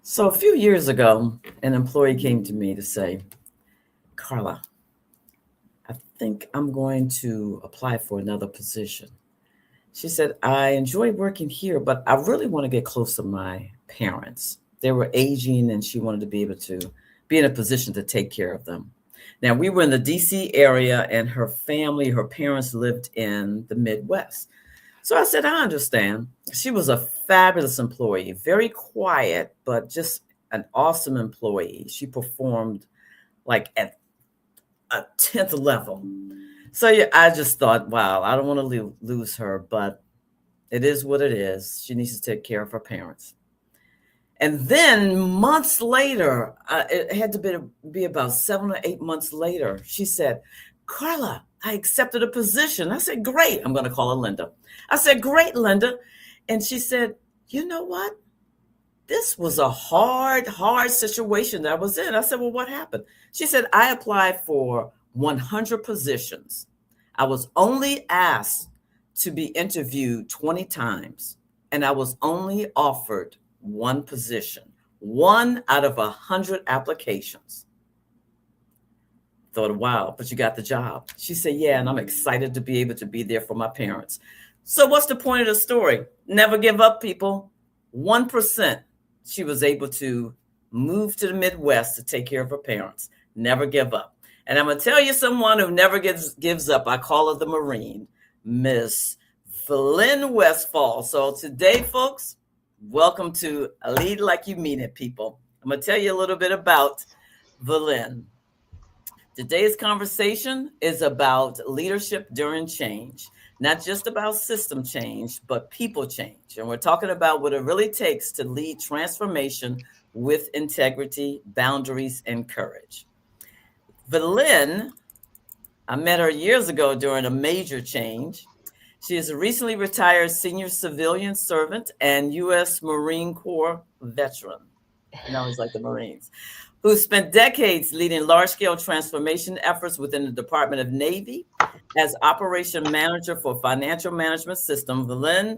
So a few years ago, an employee came to me to say, Carla, I think I'm going to apply for another position. She said, I enjoy working here, but I really want to get close to my parents. They were aging and she wanted to be able to be in a position to take care of them. Now, we were in the DC area and her family, her parents lived in the Midwest. So I said, I understand. She was a fabulous employee, very quiet, but just an awesome employee. She performed like at a 10th level. So yeah, I just thought, wow, I don't want to lose her, but it is what it is. She needs to take care of her parents. And then months later, it had to be about 7 or 8 months later, she said, Carla, I accepted a position. I said, great. I'm going to call her Linda. I said, great, Linda. And she said, you know what? This was a hard situation that I was in. I said, well, what happened? She said, I applied for 100 positions. I was only asked to be interviewed 20 times, and I was only offered one position, one out of 100 applications. Thought, wow, but you got the job. She said, yeah, and I'm excited to be able to be there for my parents. So what's the point of the story? Never give up, people. 1%, she was able to move to the Midwest to take care of her parents. Never give up. And I'm going to tell you someone who never gives up. I call her the Marine, Miss Flynn Westfall. So today, folks, welcome to Lead Like You Mean It, people. I'm going to tell you a little bit about Valin. Today's conversation is about leadership during change, not just about system change, but people change. And we're talking about what it really takes to lead transformation with integrity, boundaries, and courage. Valin, I met her years ago during a major change. She is a recently retired senior civilian servant and U.S. Marine Corps veteran. I always like the Marines, who spent decades leading large-scale transformation efforts within the Department of Navy. As operation manager for financial management system, Valin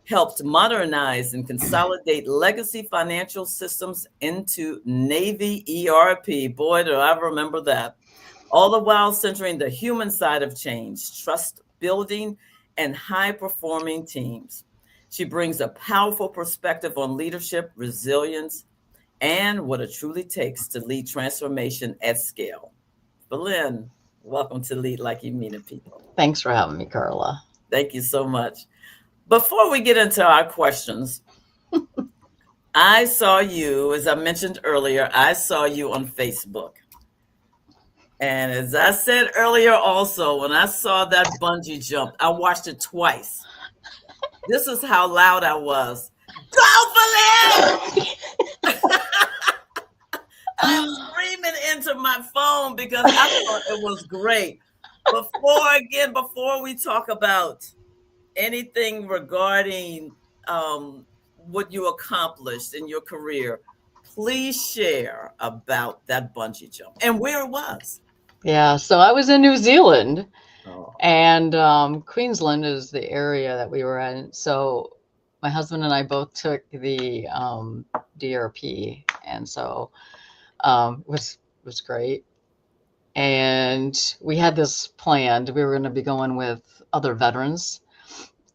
helped modernize and consolidate legacy financial systems into Navy ERP. Boy, do I remember that. All the while centering the human side of change, trust building, and high-performing teams. She brings a powerful perspective on leadership, resilience, and what it truly takes to lead transformation at scale. Valin, welcome to Lead Like You Mean It, people. Thanks for having me, Carla. Thank you so much. Before we get into our questions, I saw you, as I mentioned earlier, I saw you on Facebook. And as I said earlier, also, when I saw that bungee jump, I watched it twice. This is how loud I was. Go, Valin! I am screaming into my phone because I thought it was great. Before we talk about anything regarding what you accomplished in your career, please share about that bungee jump and where it was. Yeah, so I was in New Zealand, Oh, and Queensland is the area that we were in. So my husband and I both took the DRP, and so it was great. And we had this planned. We were going to be going with other veterans.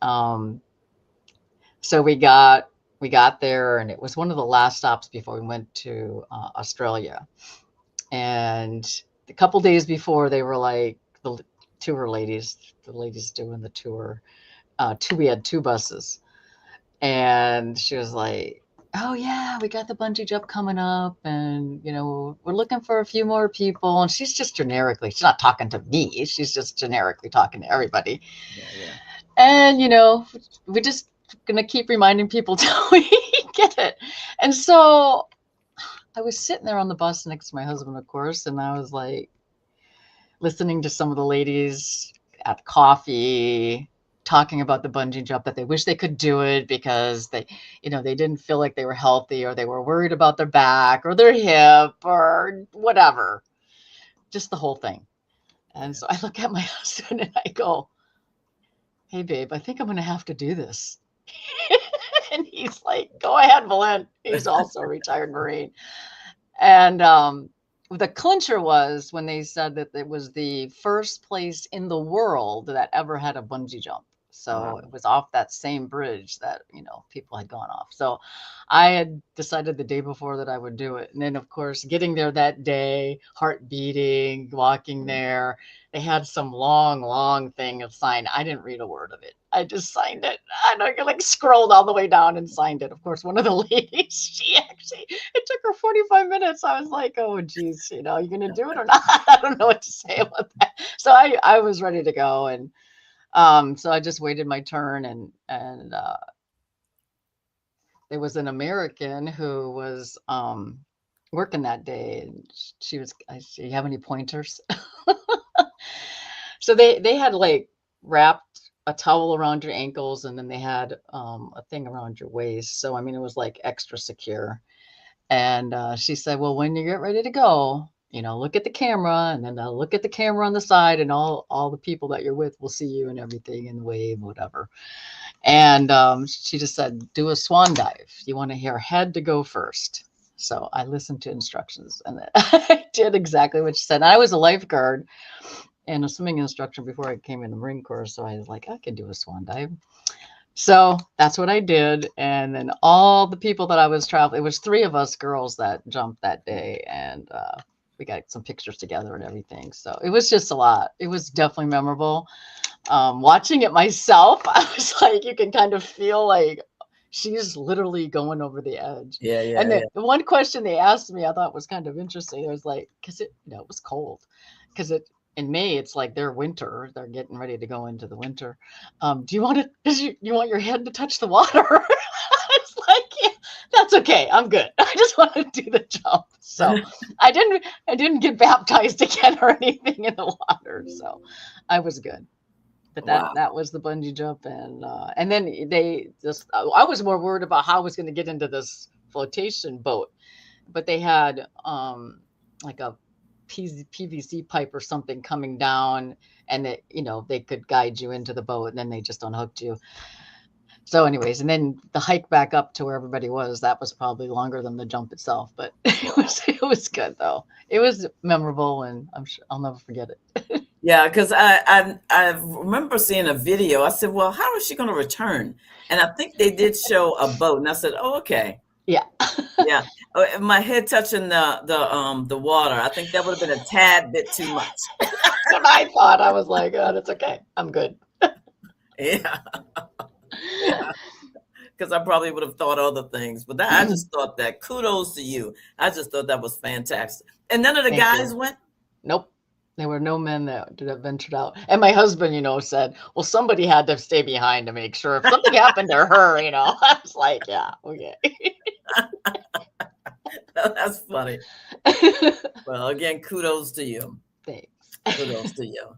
Um, so we got there, and it was one of the last stops before we went to Australia. And a couple days before, they were like the tour ladies, the ladies doing the tour. We had two buses, and she was like, "Oh yeah, we got the bungee jump coming up, and we're looking for a few more people." And she's just generically, she's not talking to me. She's just generically talking to everybody. yeah, yeah. And we just gonna keep reminding people till we get it. And so I was sitting there on the bus next to my husband, of course, and I was like listening to some of the ladies at coffee talking about the bungee jump, that they wish they could do it because they didn't feel like they were healthy, or they were worried about their back or their hip or whatever, just the whole thing. And so I look at my husband and I go, "Hey babe, I think I'm going to have to do this." And he He's like, go ahead, Belen. He's also a retired Marine. And the clincher was when they said that it was the first place in the world that ever had a bungee jump. So Wow. it was off that same bridge that, you know, people had gone off. So I had decided the day before that I would do it. And then, of course, getting there that day, heart beating, walking there, they had some long thing of sign. I didn't read a word of it. I just signed it. And I like scrolled all the way down and signed it. Of course, one of the ladies, it took her 45 minutes. I was like, oh, geez, you know, you going to do it or not? I don't know what to say about that. So I was ready to go. And so I just waited my turn, and there was an American who was working that day, and she was, I said, you have any pointers? So they had like wrapped a towel around your ankles, and then they had a thing around your waist. So I mean, it was like extra secure. And she said, well, when you get ready to go, you know, look at the camera, and then look at the camera on the side, and all the people that you're with will see you and everything, and wave, whatever. And she just said, do a swan dive. You want your head to go first. So I listened to instructions, and I did exactly what she said. And I was a lifeguard and a swimming instructor before I came in the Marine Corps. So I was like, I could do a swan dive. So that's what I did. And then all the people that I was traveling, it was 3 of us girls that jumped that day. And we got some pictures together and everything. So it was just a lot. It was definitely memorable. Watching it myself, I was like, you can kind of feel like she's literally going over the edge. Yeah. And the one question they asked me, I thought was kind of interesting. It was like, because it was cold. Because in May, it's like their winter. They're getting ready to go into the winter. Do you want you want your head to touch the water? It's like, yeah, that's okay. I'm good. I just want to do the jump. So I didn't get baptized again or anything in the water. So I was good. But that was the bungee jump. And then they just, I was more worried about how I was going to get into this flotation boat. But they had like a PVC pipe or something coming down, and that, you know, they could guide you into the boat, and then they just unhooked you. So anyways, and then the hike back up to where everybody was, that was probably longer than the jump itself, but it was good though. It was memorable, and I'm sure I'll never forget it. Yeah, because I remember seeing a video. I said, well, how is she going to return? And I think they did show a boat, and I said, oh, okay. Yeah. Yeah. My head touching the water. I think that would have been a tad bit too much. That's what I thought. I was like, oh, that's okay. I'm good. Yeah. Because I probably would have thought other things, but I just thought that kudos to you. I just thought that was fantastic. And none of the guys went? Nope. There were no men that ventured out. And my husband, you know, said, well, somebody had to stay behind to make sure if something happened to her, you know. I was like, yeah, okay. That's funny. Well, again, kudos to you. Thanks. Kudos to you.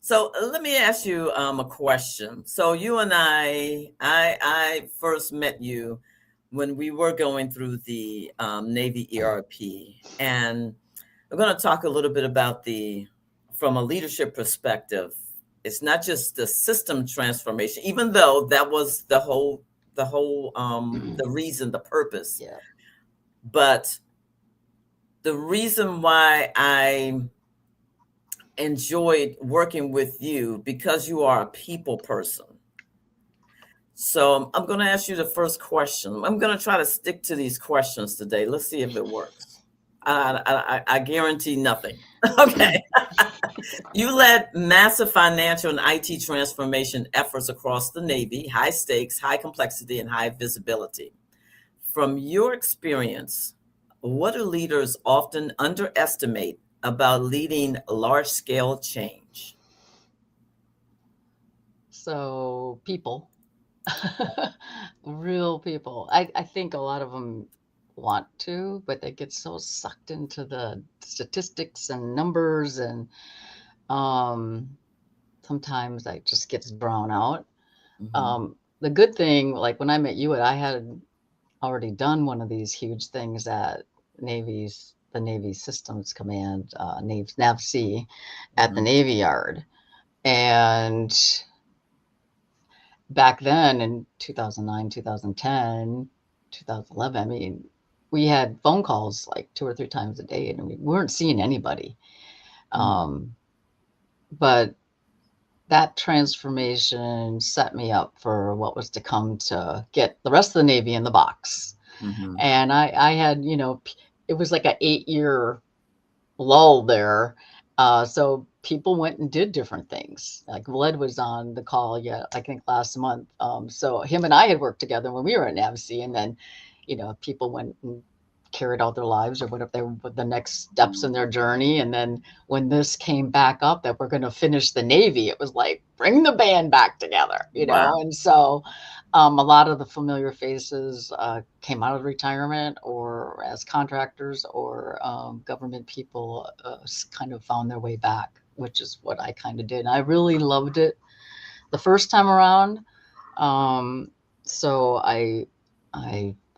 So let me ask you a question. So you and I first met you when we were going through the Navy ERP, and we're going to talk a little bit about from a leadership perspective. It's not just the system transformation, even though that was the whole the reason, the purpose. Yeah. But the reason why I enjoyed working with you, because you are a people person. So I'm going to ask you the first question. I'm going to try to stick to these questions today. Let's see if it works. I guarantee nothing. Okay. You led massive financial and IT transformation efforts across the Navy, high stakes, high complexity, and high visibility. From your experience, what do leaders often underestimate about leading large-scale change? So people, real people. I think a lot of them want to, but they get so sucked into the statistics and numbers, and sometimes that just gets drawn out. Mm-hmm. The good thing, like when I met you, I had already done one of these huge things at the Navy Systems Command, NAVSEA, at the Navy Yard. And back then in 2009, 2010, 2011, I mean, we had phone calls like 2 or 3 times a day, and we weren't seeing anybody. But that transformation set me up for what was to come to get the rest of the Navy in the box. And I had, it was like an 8-year lull there. So people went and did different things. Like Vlad was on the call, I think last month. So him and I had worked together when we were at NAVSEA, and then, people went and carried out their lives or whatever the next steps in their journey. And then when this came back up that we're going to finish the Navy, it was like, bring the band back together, Wow. And so a lot of the familiar faces came out of retirement or as contractors or government people kind of found their way back, which is what I kind of did. And I really loved it the first time around. So I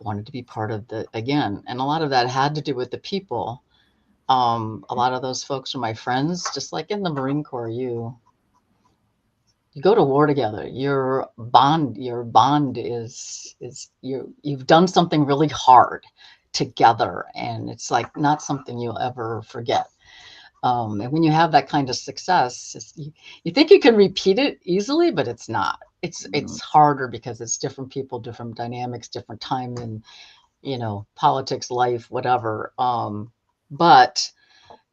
wanted to be part of the again, and a lot of that had to do with the people. A lot of those folks are my friends, just like in the Marine Corps. You go to war together. Your bond is you've done something really hard together, and it's like not something you'll ever forget. And when you have that kind of success, you think you can repeat it easily, but it's not. It's harder because it's different people, different dynamics, different time, and politics, life, whatever. But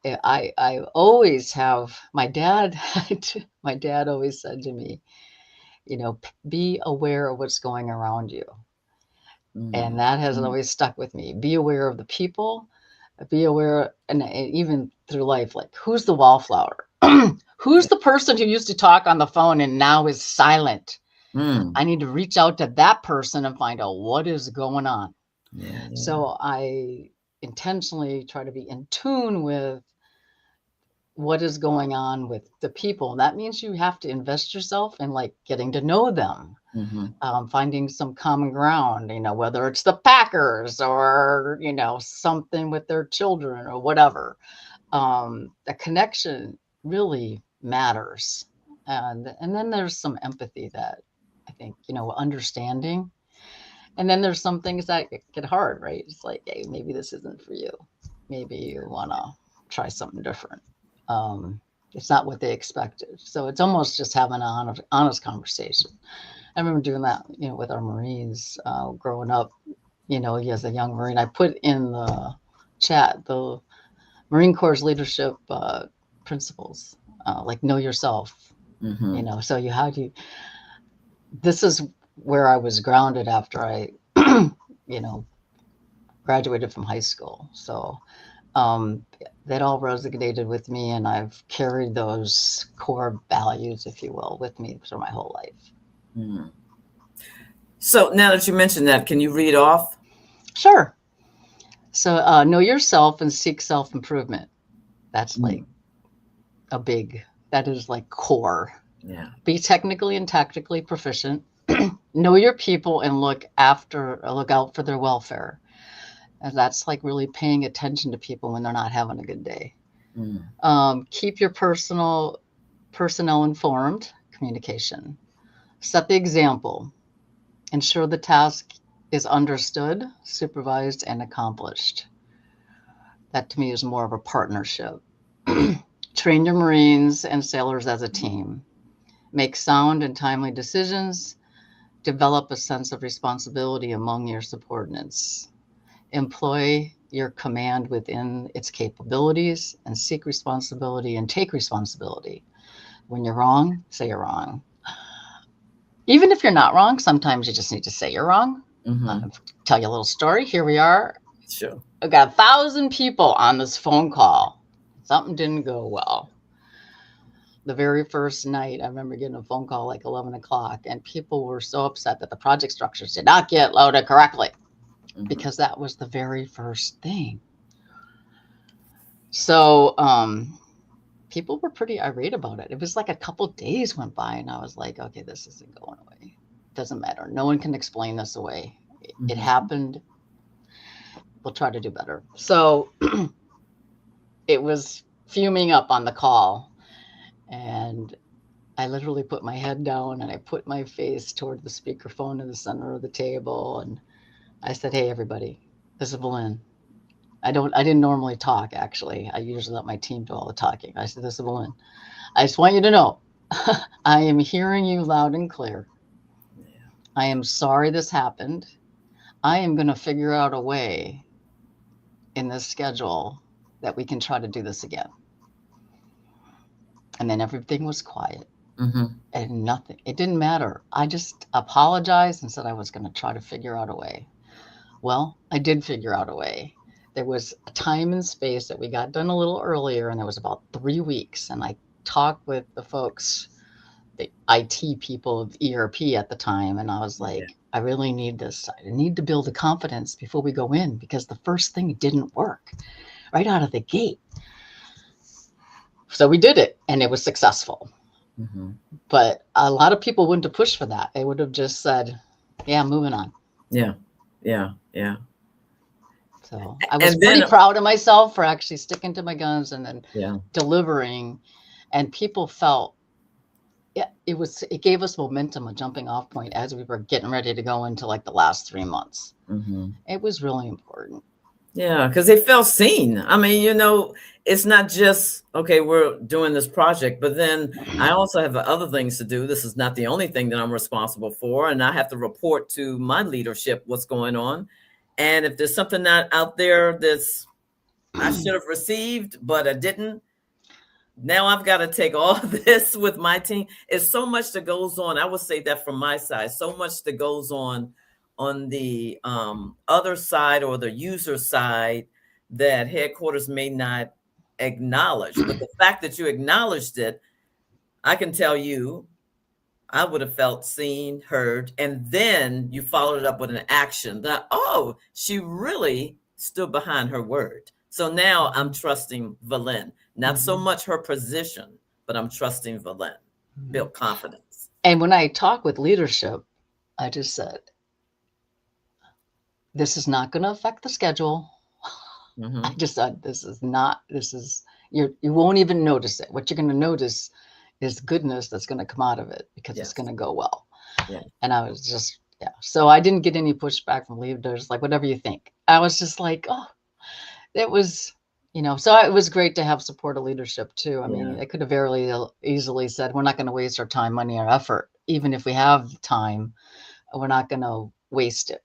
I always have my dad. My dad always said to me, be aware of what's going around you, and that has always stuck with me. Be aware of the people. Be aware, and even through life, like who's the wallflower? Who's the person who used to talk on the phone and now is silent? I need to reach out to that person and find out what is going on. So I intentionally try to be in tune with what is going on with the people. And that means you have to invest yourself in like getting to know them, finding some common ground, whether it's the Packers or, something with their children or whatever. The connection really matters. And then there's some empathy that I think, understanding. And then there's some things that get hard, right? It's like, hey, maybe this isn't for you. Maybe you want to try something different. It's not what they expected. So it's almost just having an honest conversation. I remember doing that, with our Marines growing up, as a young Marine. I put in the chat the Marine Corps leadership principles, like know yourself, so this is where I was grounded after I, graduated from high school. So that all resonated with me, and I've carried those core values, if you will, with me through my whole life. So now that you mentioned that, can you read off? Sure. So know yourself and seek self-improvement. That's like that is like core. Yeah. Be technically and tactically proficient. Know your people and look out for their welfare. And that's like really paying attention to people when they're not having a good day. Keep your personnel informed, communication. Set the example. Ensure the task is understood, supervised, and accomplished. That to me is more of a partnership. Train your Marines and sailors as a team. Make sound and timely decisions. Develop a sense of responsibility among your subordinates. Employ your command within its capabilities and seek responsibility and take responsibility. When you're wrong, say you're wrong. Even if you're not wrong, sometimes you just need to say you're wrong. Tell you a little story. Here we are. Sure. I've got 1,000 people on this phone call. Something didn't go well. The very first night, I remember getting a phone call like 11 o'clock, and people were so upset that the project structures did not get loaded correctly, because that was the very first thing. So people were pretty irate about it. It was like a couple days went by, and I was like, okay, this isn't going away. It doesn't matter. No one can explain this away. It happened. We'll try to do better. So it was fuming up on the call. And I literally put my head down and I put my face toward the speakerphone in the center of the table. And I said, hey, everybody, this is Valin. I didn't normally talk, actually. I usually let my team do all the talking. I said, this is Valin. I just want you to know, I am hearing you loud and clear. I am sorry this happened. I am going to figure out a way in this schedule that we can try to do this again. And then everything was quiet. Mm-hmm. And nothing, it didn't matter. I just apologized and said I was going to try to figure out a way. Well, I did figure out a way. There was a time and space that we got done a little earlier, and it was about 3 weeks. And I talked with the folks, the IT people of ERP at the time, and I was like, I really need this. I need to build the confidence before we go in, because the first thing didn't work right out of the gate. So we did it, and it was successful. Mm-hmm. But a lot of people wouldn't have pushed for that. They would have just said, yeah, moving on. Yeah. So I was pretty proud of myself for actually sticking to my guns and then delivering. And people felt, it gave us momentum, a jumping off point as we were getting ready to go into like the last 3 months. Mm-hmm. It was really important. Yeah, because they felt seen. I mean, it's not just, okay, we're doing this project, but then I also have other things to do. This is not the only thing that I'm responsible for. And I have to report to my leadership what's going on. And if there's something not out there that's I should have received, but I didn't, now I've got to take all this with my team. It's so much that goes on. I would say that from my side, so much that goes on the other side or the user side that headquarters may not acknowledge. But the fact that you acknowledged it, I can tell you, I would have felt seen, heard, and then you followed it up with an action that, oh, she really stood behind her word. So now I'm trusting Valin, not so much her position, but I'm trusting Valin, build confidence. And when I talk with leadership, I just said, this is not going to affect the schedule. Mm-hmm. I just said, you won't even notice it. What you're going to notice is goodness that's going to come out of it, because it's going to go well. Yeah. And I was just, so I didn't get any pushback from leaders, like, whatever you think. I was just like, oh, it was, so it was great to have support of leadership too. I mean, they could have very easily said, we're not going to waste our time, money, or effort. Even if we have time, we're not going to waste it.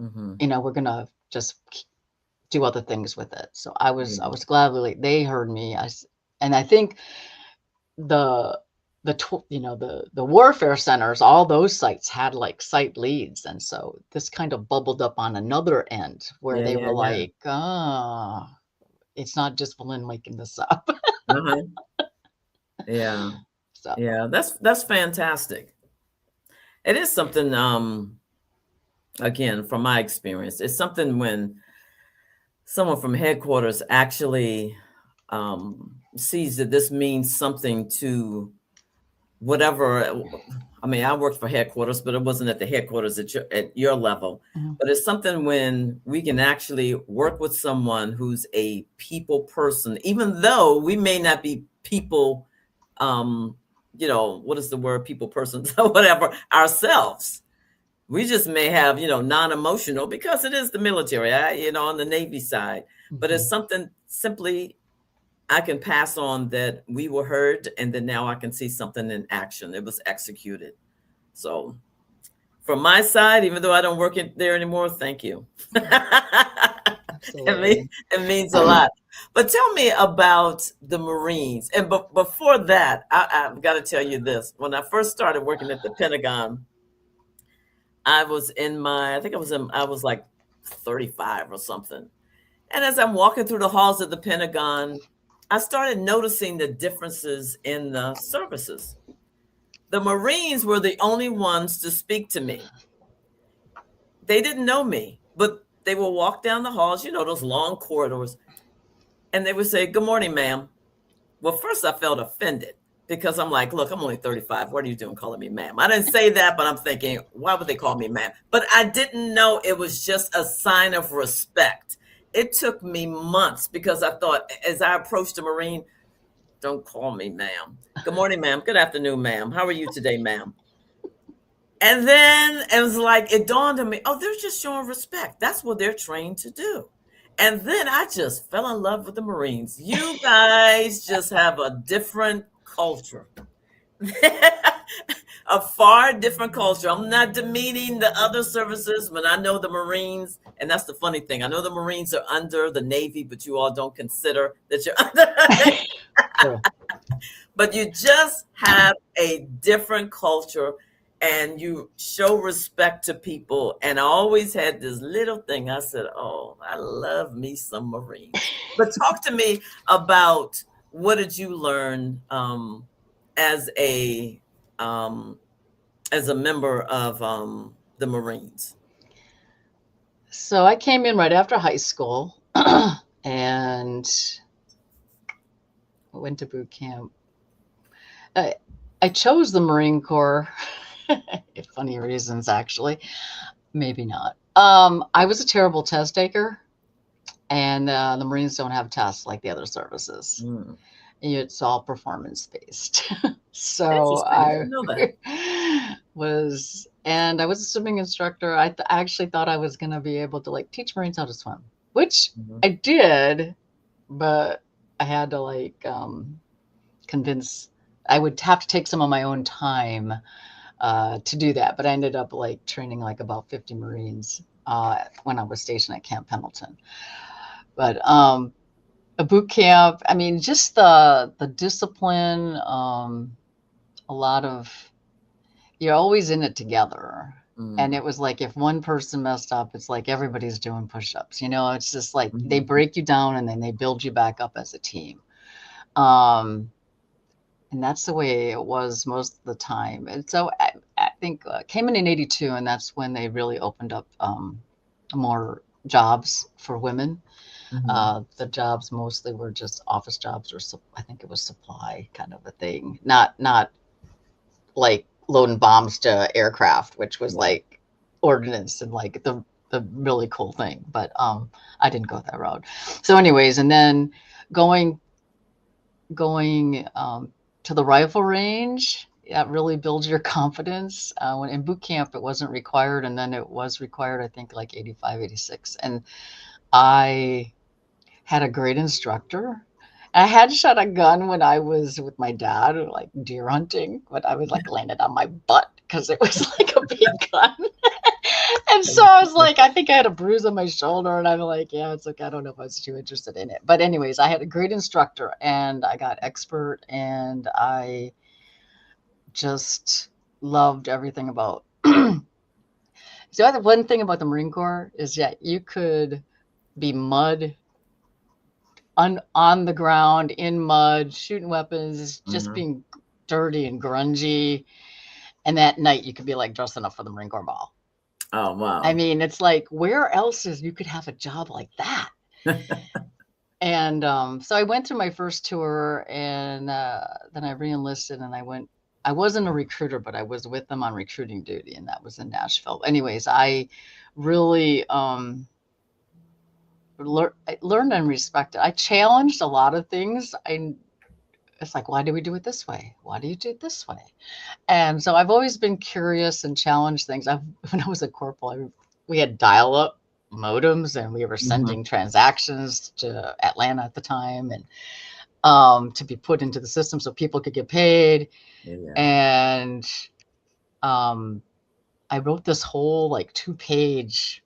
Mm-hmm. We're going to just do other things with it. So I was glad they heard me. And I think the warfare centers, all those sites had like site leads. And so this kind of bubbled up on another end where they were like, it's not just Valin making this up. Uh-huh. Yeah. So. Yeah, that's fantastic. It is something, again, from my experience, it's something when someone from headquarters actually sees that this means something to whatever. I mean, I worked for headquarters, but it wasn't at the headquarters at your level. Mm-hmm. But it's something when we can actually work with someone who's a people person, even though we may not be people, what is the word, people persons or whatever, ourselves. We just may have, non-emotional, because it is the military, on the Navy side. Mm-hmm. But it's something simply I can pass on that we were heard, and then now I can see something in action. It was executed. So from my side, even though I don't work there anymore, thank you. It means a lot. But tell me about the Marines. And before that, I've got to tell you this. When I first started working at the Pentagon, I was I was like 35 or something. And as I'm walking through the halls of the Pentagon, I started noticing the differences in the services. The Marines were the only ones to speak to me. They didn't know me, but they would walk down the halls, those long corridors, and they would say, "Good morning, ma'am." Well, first I felt offended, because I'm like, look, I'm only 35. What are you doing calling me ma'am? I didn't say that, but I'm thinking, why would they call me ma'am? But I didn't know it was just a sign of respect. It took me months, because I thought, as I approached a Marine, Don't call me ma'am. Good morning, ma'am. Good afternoon, ma'am. How are you today, ma'am? And then it was like, it dawned on me, oh, they're just showing respect. That's what they're trained to do. And then I just fell in love with the Marines. You guys just have a different culture. A far different culture. I'm not demeaning the other services, but I know the Marines, and that's the funny thing. I know the Marines are under the Navy, but you all don't consider that you're under. But you just have a different culture and you show respect to people. And I always had this little thing. I said, oh, I love me some Marines. But talk to me about, what did you learn as a member of the Marines? So I came in right after high school and went to boot camp. I chose the Marine Corps. Funny reasons, actually. Maybe not. I was a terrible test taker, and the Marines don't have tests like the other services. It's all performance based. So I was a swimming instructor. I actually thought I was going to be able to like teach Marines how to swim, which I did, but I had to like convince. I would have to take some of my own time to do that, but I ended up like training like about 50 Marines when I was stationed at Camp Pendleton. But a boot camp, I mean, just the discipline, a lot of, you're always in it together. And it was like, if one person messed up, it's like everybody's doing push-ups, you know, it's just like they break you down and then they build you back up as a team. And that's the way it was most of the time. And so I think came in 82, and that's when they really opened up more jobs for women. The jobs mostly were just office jobs, or I think it was supply kind of a thing. Not like loading bombs to aircraft, which was like ordnance and like the really cool thing. But I didn't go that route. So anyways, and then going to the rifle range, that really builds your confidence. When in boot camp, it wasn't required, and then it was required, I think, like 85, 86. And I had a great instructor. I had shot a gun when I was with my dad, like deer hunting, but I was like landed on my butt because it was like a big gun. And so I was like, I think I had a bruise on my shoulder, and I'm like, yeah, it's okay. I don't know if I was too interested in it. But anyways, I had a great instructor, and I got expert, and I just loved everything about. So the one thing about the Marine Corps is that you could be mud on the ground, in mud, shooting weapons, just being dirty and grungy. And that night you could be like dressing up for the Marine Corps ball. Oh, wow. I mean, it's like, where else is you could have a job like that? And so I went through my first tour, and then I re-enlisted, and I wasn't a recruiter, but I was with them on recruiting duty, and that was in Nashville. Anyways, I really learned and respected. I challenged a lot of things. It's like, why do we do it this way? Why do you do it this way? And so I've always been curious and challenged things. When I was a corporal, we had dial-up modems, and we were sending transactions to Atlanta at the time, and to be put into the system so people could get paid. And I wrote this whole like 2-page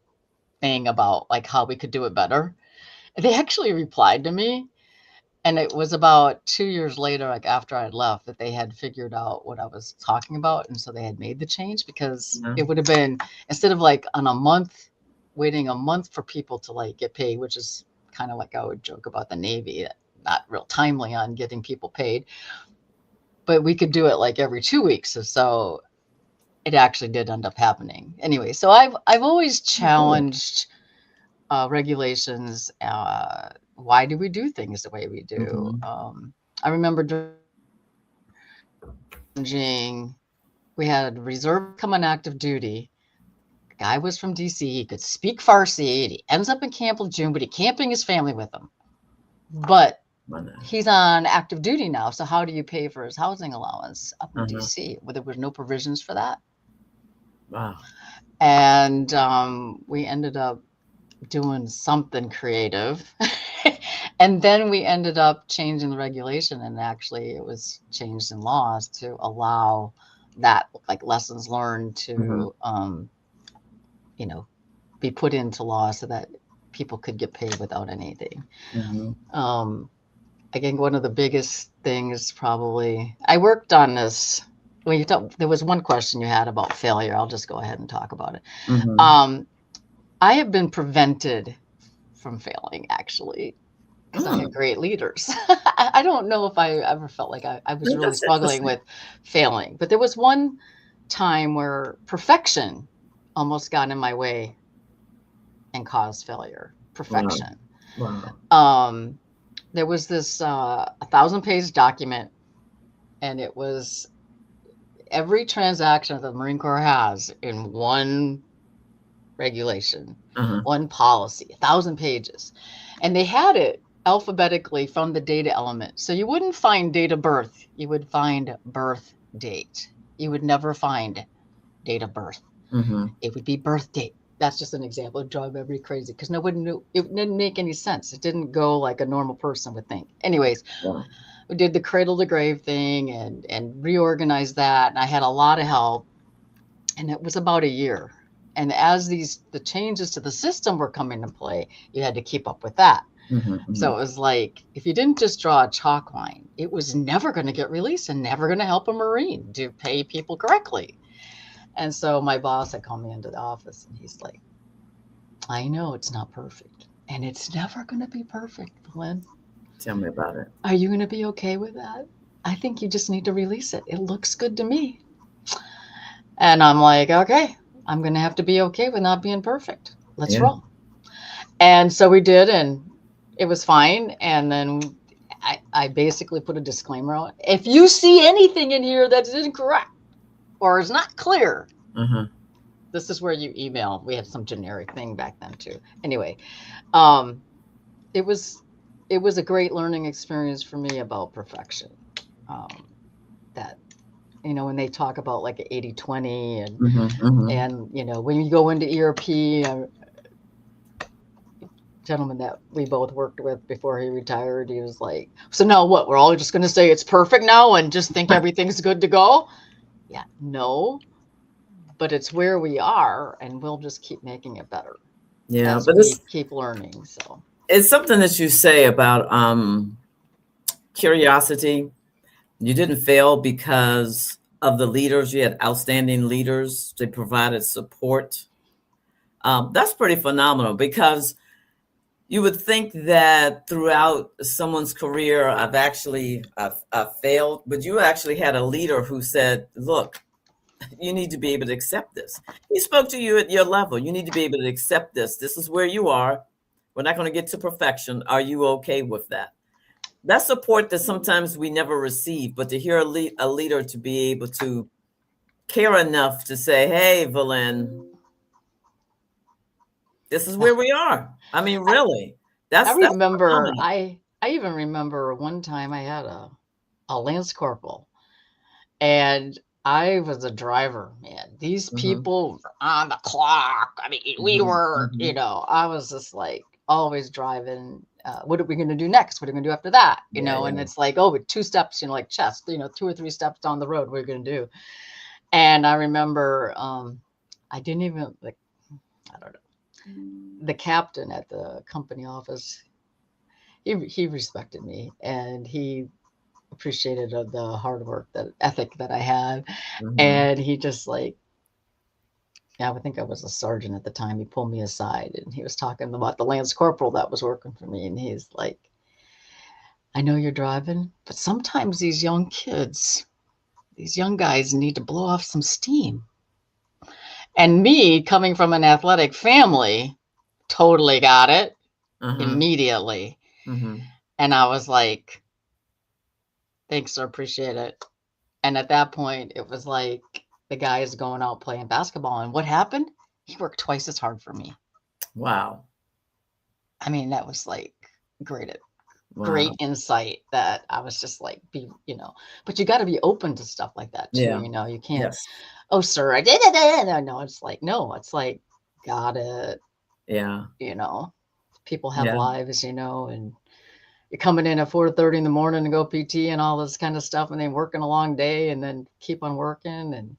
thing about like how we could do it better. They actually replied to me. And it was about 2 years later, like after I had left, that they had figured out what I was talking about. And so they had made the change, because it would have been, instead of like waiting a month for people to like get paid, which is kind of like I would joke about the Navy, not real timely on getting people paid. But we could do it like every 2 weeks. So it actually did end up happening. Anyway, so I've always challenged regulations. Why do we do things the way we do? I remember we had reserve come on active duty. The guy was from DC. He could speak Farsi. He ends up in Camp Lejeune, but he can't bring his family with him. But he's on active duty now. So how do you pay for his housing allowance up in Uh-huh. DC? Well, there were no provisions for that. Wow. And we ended up doing something creative. And then we ended up changing the regulation, and actually it was changed in laws to allow that, like lessons learned to, you know, be put into law so that people could get paid without anything. I think one of the biggest things probably, I worked on this. When you talk, there was one question you had about failure. I'll just go ahead and talk about it. I have been prevented from failing, actually, because I had great leaders. I don't know if I ever felt like I was really struggling with failing, but there was one time where perfection almost got in my way and caused failure. Perfection. Wow. There was this 1,000-page document, and it was every transaction that the Marine Corps has in one regulation, one policy, 1,000 pages. And they had it alphabetically from the data element. So you wouldn't find date of birth. You would find birth date. You would never find date of birth. It would be birth date. That's just an example. It drove everybody crazy because nobody knew. It didn't make any sense. It didn't go like a normal person would think. Anyways, we did the cradle to grave thing and reorganized that. And I had a lot of help. And it was about a year. And as the changes to the system were coming into play, you had to keep up with that. So it was like, if you didn't just draw a chalk line, it was never going to get released and never going to help a Marine to pay people correctly. And so my boss had called me into the office, and he's like, I know it's not perfect, and it's never going to be perfect, Lynn. Tell me about it. Are you going to be okay with that? I think you just need to release it. It looks good to me. And I'm like, okay, I'm going to have to be okay with not being perfect. Let's roll. And so we did, and it was fine. And then I basically put a disclaimer out. If you see anything in here that's incorrect or is not clear, this is where you email. We had some generic thing back then too. Anyway, it was a great learning experience for me about perfection. That, you know, when they talk about like 80-20 and you know, when you go into ERP, gentleman that we both worked with before he retired, he was like, so now what, we're all just going to say it's perfect now and just think everything's good to go? Yeah, no, but it's where we are, and we'll just keep making it better. Yeah, but we keep learning. So it's something that you say about curiosity. You didn't fail because of the leaders. You had outstanding leaders. They provided support. That's pretty phenomenal, because you would think that throughout someone's career, I've failed, but you actually had a leader who said, look, you need to be able to accept this. He spoke to you at your level. You need to be able to accept this. This is where you are. We're not going to get to perfection. Are you okay with that? That's support that sometimes we never receive, but to hear a leader to be able to care enough to say, hey, Valin, this is where we are. I mean, really, I even remember one time I had a Lance Corporal, and I was a driver, man. These people were on the clock. I mean, we were, you know, I was just like always driving. What are we going to do next? What are we going to do after that? You know, and it's like, oh, with 2 steps, you know, like chess, you know, 2 or 3 steps down the road, what are we going to do? And I remember I didn't even, like, I don't know, the captain at the company office, he respected me, and he appreciated the hard work, that ethic that I had. And he just like, I would think I was a sergeant at the time. He pulled me aside, and he was talking about the Lance Corporal that was working for me. And he's like, I know you're driving, but sometimes these young kids, these young guys need to blow off some steam. And me, coming from an athletic family, totally got it immediately. And I was like, thanks, sir, appreciate it. And at that point, it was like the guy is going out playing basketball. And what happened? He worked twice as hard for me. Wow. I mean, that was like great. great Wow. insight that I was just like, but you got to be open to stuff like that too. Yeah. You can't, Yes. oh, sir, I did it. No, it's like, no, it's like, got it. Yeah. People have Yeah. lives, and you're coming in at 4:30 in the morning to go PT and all this kind of stuff, and then working a long day and then keep on working. And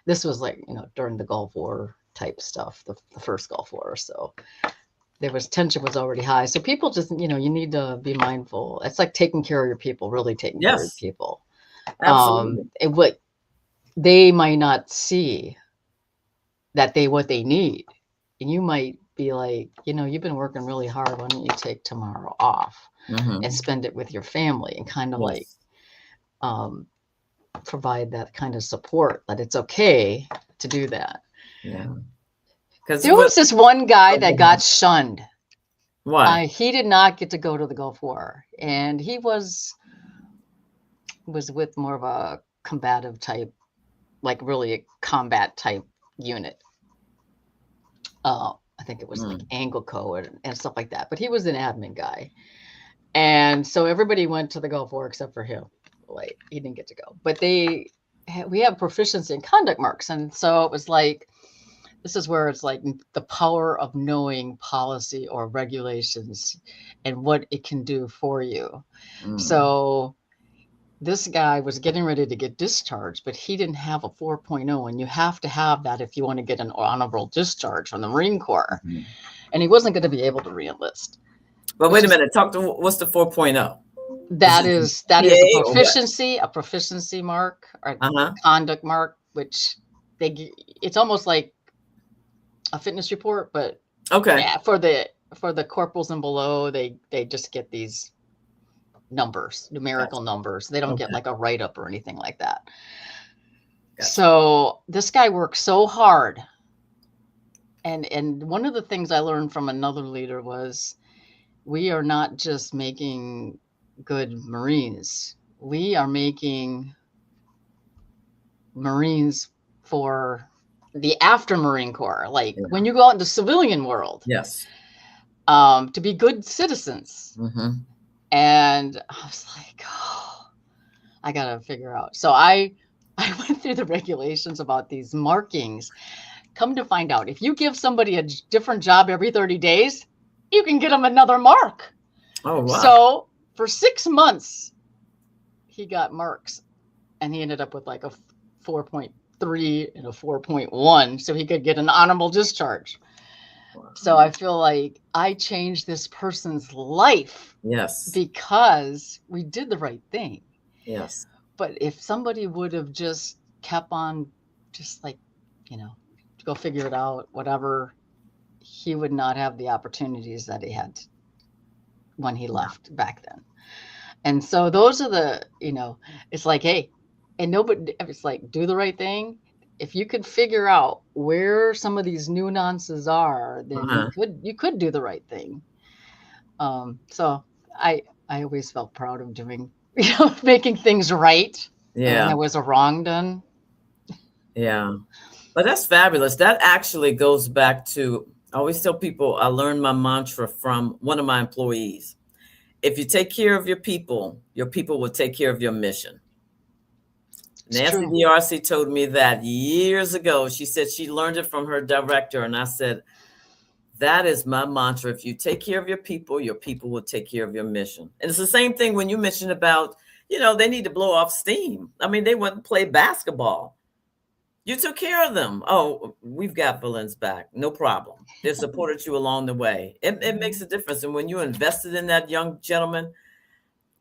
this was like, during the Gulf War type stuff, the first Gulf War. So tension was already high. So people just, you need to be mindful. It's like taking care of your people, really taking care of your Yes. people. Absolutely. And what they might not see what they need. And you might be like, you've been working really hard. Why don't you take tomorrow off and spend it with your family and kind of like provide that kind of support that it's okay to do that. Yeah. There was this one guy that got shunned. Why? He did not get to go to the Gulf War, and he was with more of a combative type, like really a combat type unit. I think it was like Angleco and stuff like that. But he was an admin guy, and so everybody went to the Gulf War except for him. Like, he didn't get to go. But we have proficiency in conduct marks, and so it was like, this is where it's like the power of knowing policy or regulations and what it can do for you. So this guy was getting ready to get discharged, but he didn't have a 4.0, and you have to have that if you want to get an honorable discharge from the Marine Corps. And he wasn't going to be able to reenlist. But wait a minute. What's the 4.0? That is a proficiency mark or conduct mark, which it's almost like a fitness report, but for the corporals and below, they just get these numbers, numerical numbers. They don't get like a write-up or anything like that. So this guy worked so hard. And one of the things I learned from another leader was, we are not just making good Marines. We are making Marines for the after Marine Corps, like when you go out in the civilian world. Yes. To be good citizens. And I was like, oh, I got to figure out. So I went through the regulations about these markings. Come to find out, if you give somebody a different job every 30 days, you can get them another mark. Oh, wow. So for 6 months, he got marks, and he ended up with like a 4.3 and a 4.1, so he could get an honorable discharge. Wow. So I feel like I changed this person's life. Yes. Because we did the right thing. Yes. But if somebody would have just kept on, just like, go figure it out, whatever, he would not have the opportunities that he had when he left back then. And so those are the, it's like, hey, and nobody, it's like, do the right thing. If you could figure out where some of these nuances are, then you could do the right thing. So I always felt proud of doing, making things right. Yeah. When there was a wrong done. Yeah. But that's fabulous. That actually goes back to, I always tell people, I learned my mantra from one of my employees. If you take care of your people will take care of your mission. Nancy DRC told me that years ago. She said she learned it from her director. And I said, that is my mantra. If you take care of your people will take care of your mission. And it's the same thing when you mentioned about, they need to blow off steam. I mean, they wouldn't play basketball. You took care of them. Oh, we've got Belin's back. No problem. They supported you along the way. It makes a difference. And when you invested in that young gentleman,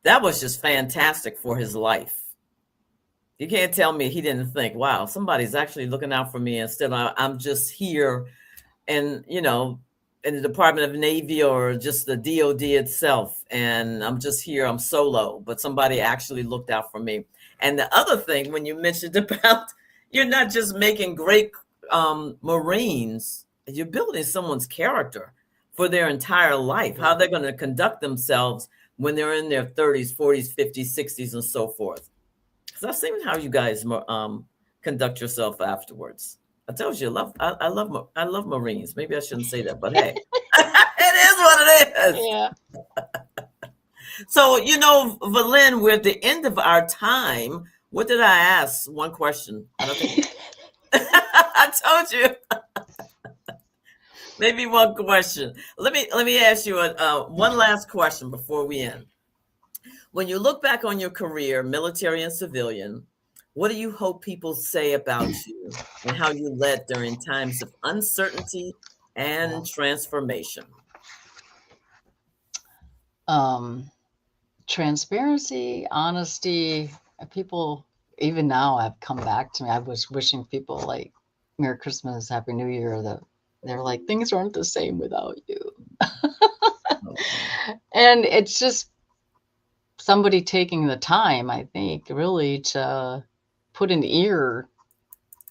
that was just fantastic for his life. You can't tell me he didn't think, wow, somebody's actually looking out for me instead of I'm just here and, in the Department of Navy or just the DOD itself. And I'm just here, I'm solo, but somebody actually looked out for me. And the other thing, when you mentioned about, you're not just making great Marines, you're building someone's character for their entire life, how they're going to conduct themselves when they're in their 30s, 40s, 50s, 60s, and so forth. Because I've seen how you guys conduct yourself afterwards. I told you, I love Marines. Maybe I shouldn't say that, but hey, it is what it is. Yeah. So, Valin, we're at the end of our time. What did I ask? One question. I don't think I told you. Maybe one question. Let me ask you one last question before we end. When you look back on your career, military and civilian, what do you hope people say about you and how you led during times of uncertainty and transformation? Transparency, honesty. People, even now, have come back to me. I was wishing people like Merry Christmas, Happy New Year. That they're like, things aren't the same without you. And it's just somebody taking the time, I think, really to put an ear,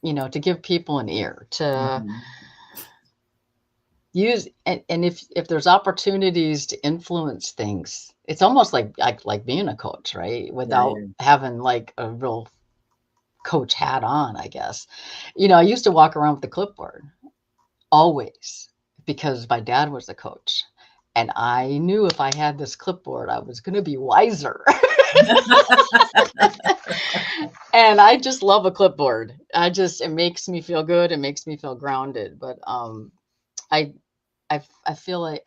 to give people an ear to use. And if there's opportunities to influence things, it's almost like being a coach, right? Without having like a real coach hat on, I guess. I used to walk around with a clipboard always because my dad was a coach. And I knew if I had this clipboard, I was going to be wiser. And I just love a clipboard. It makes me feel good. It makes me feel grounded. But I feel like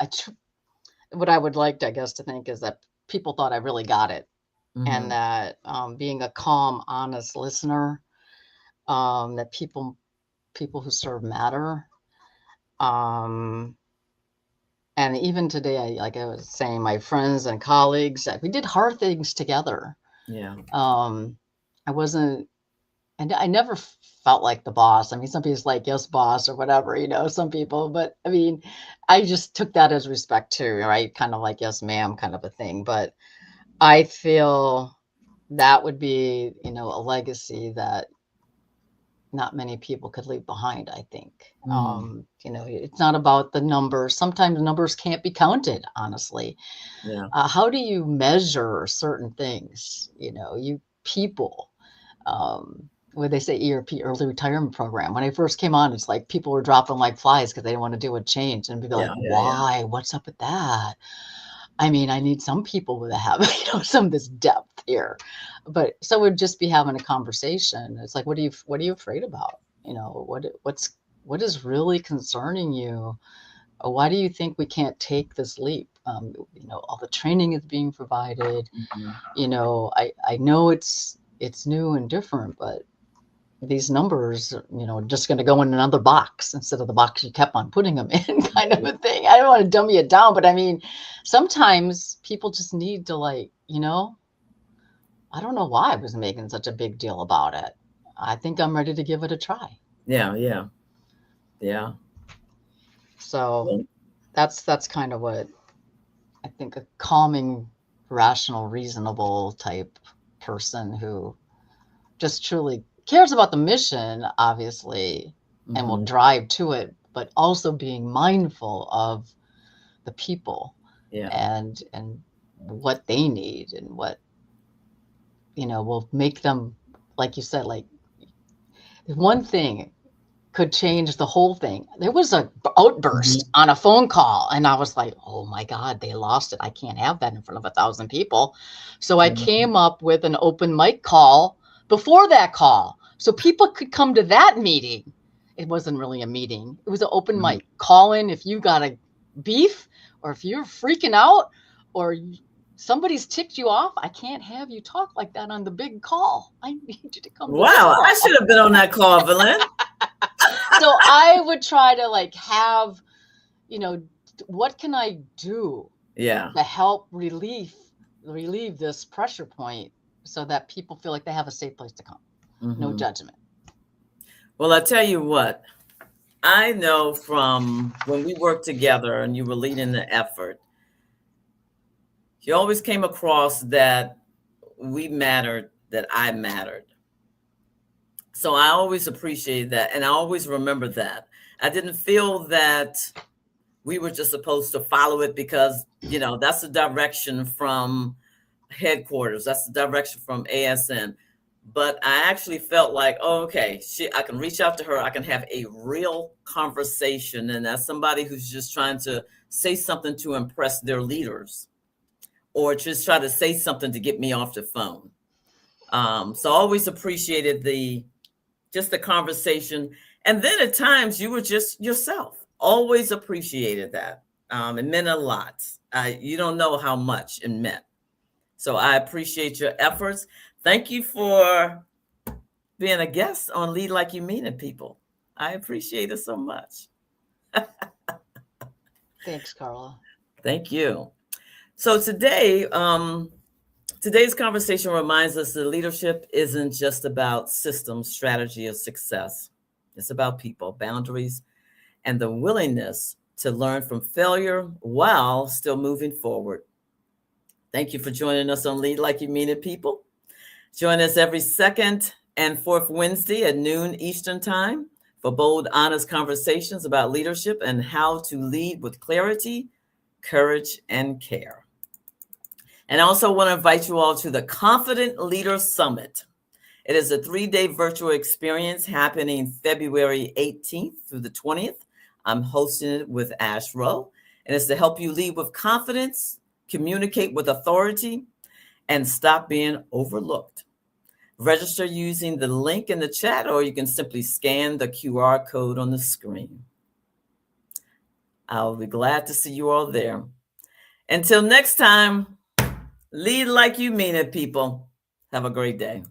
what I would like, I guess, to think is that people thought I really got it. And that being a calm, honest listener, that people who serve matter. And even today, like I was saying, my friends and colleagues, we did hard things together. Yeah. I wasn't, and I never felt like the boss. I mean, some people's like, yes, boss, or whatever, some people, but I mean, I just took that as respect too, right? Kind of like, yes, ma'am, kind of a thing. But I feel that would be, a legacy that not many people could leave behind, I think. It's not about the numbers. Sometimes numbers can't be counted, honestly. Yeah. How do you measure certain things? You people, where they say ERP, early retirement program. When I first came on, it's like people were dropping like flies because they didn't want to do a change. And people like, why? What's up with that? I mean, I need some people that have, some of this depth here. But so we'd just be having a conversation. It's like, what are you afraid about? What is really concerning you? Why do you think we can't take this leap? All the training is being provided. I know it's new and different, but these numbers, just going to go in another box instead of the box you kept on putting them in, kind of a thing. I don't want to dummy it down, but I mean, sometimes people just need to I don't know why I was making such a big deal about it. I think I'm ready to give it a try. Yeah. So that's kind of what I think, a calming, rational, reasonable type person who just truly cares about the mission, obviously, and will drive to it, but also being mindful of the people and what they need and what, will make them, like you said, like one thing could change the whole thing. There was an outburst on a phone call, and I was like, oh my God, they lost it. I can't have that in front of 1,000 people. So I came up with an open mic call before that call, so people could come to that meeting. It wasn't really a meeting. It was an open mic. Call in if you got a beef, or if you're freaking out, or somebody's ticked you off. I can't have you talk like that on the big call. I need you to come. Wow, I should have been on that call, Valin. So I would try to have, what can I do to help relieve this pressure point so that people feel like they have a safe place to come. No judgment. Well, I tell you what, I know from when we worked together and you were leading the effort, you always came across that we mattered, that I mattered. So I always appreciate that. And I always remember that. I didn't feel that we were just supposed to follow it because, that's the direction from headquarters. That's the direction from ASN. But I actually felt like, okay, I can reach out to her. I can have a real conversation. And as somebody who's just trying to say something to impress their leaders, or just try to say something to get me off the phone. So I always appreciated the conversation. And then at times you were just yourself. Always appreciated that. It meant a lot. You don't know how much it meant. So I appreciate your efforts. Thank you for being a guest on Lead Like You Mean It, people. I appreciate it so much. Thanks, Carla. Thank you. So today, today's conversation reminds us that leadership isn't just about systems, strategy, or success. It's about people, boundaries, and the willingness to learn from failure while still moving forward. Thank you for joining us on Lead Like You Mean It, people. Join us every second and fourth Wednesday at noon Eastern Time for bold, honest conversations about leadership and how to lead with clarity, courage, and care. And I also want to invite you all to the Confident Leader Summit. It is a 3-day virtual experience happening February 18th through the 20th. I'm hosting it with Ash Rowe, and it's to help you lead with confidence, communicate with authority, and stop being overlooked. Register using the link in the chat, or you can simply scan the QR code on the screen. I'll be glad to see you all there. Until next time, lead like you mean it, people. Have a great day.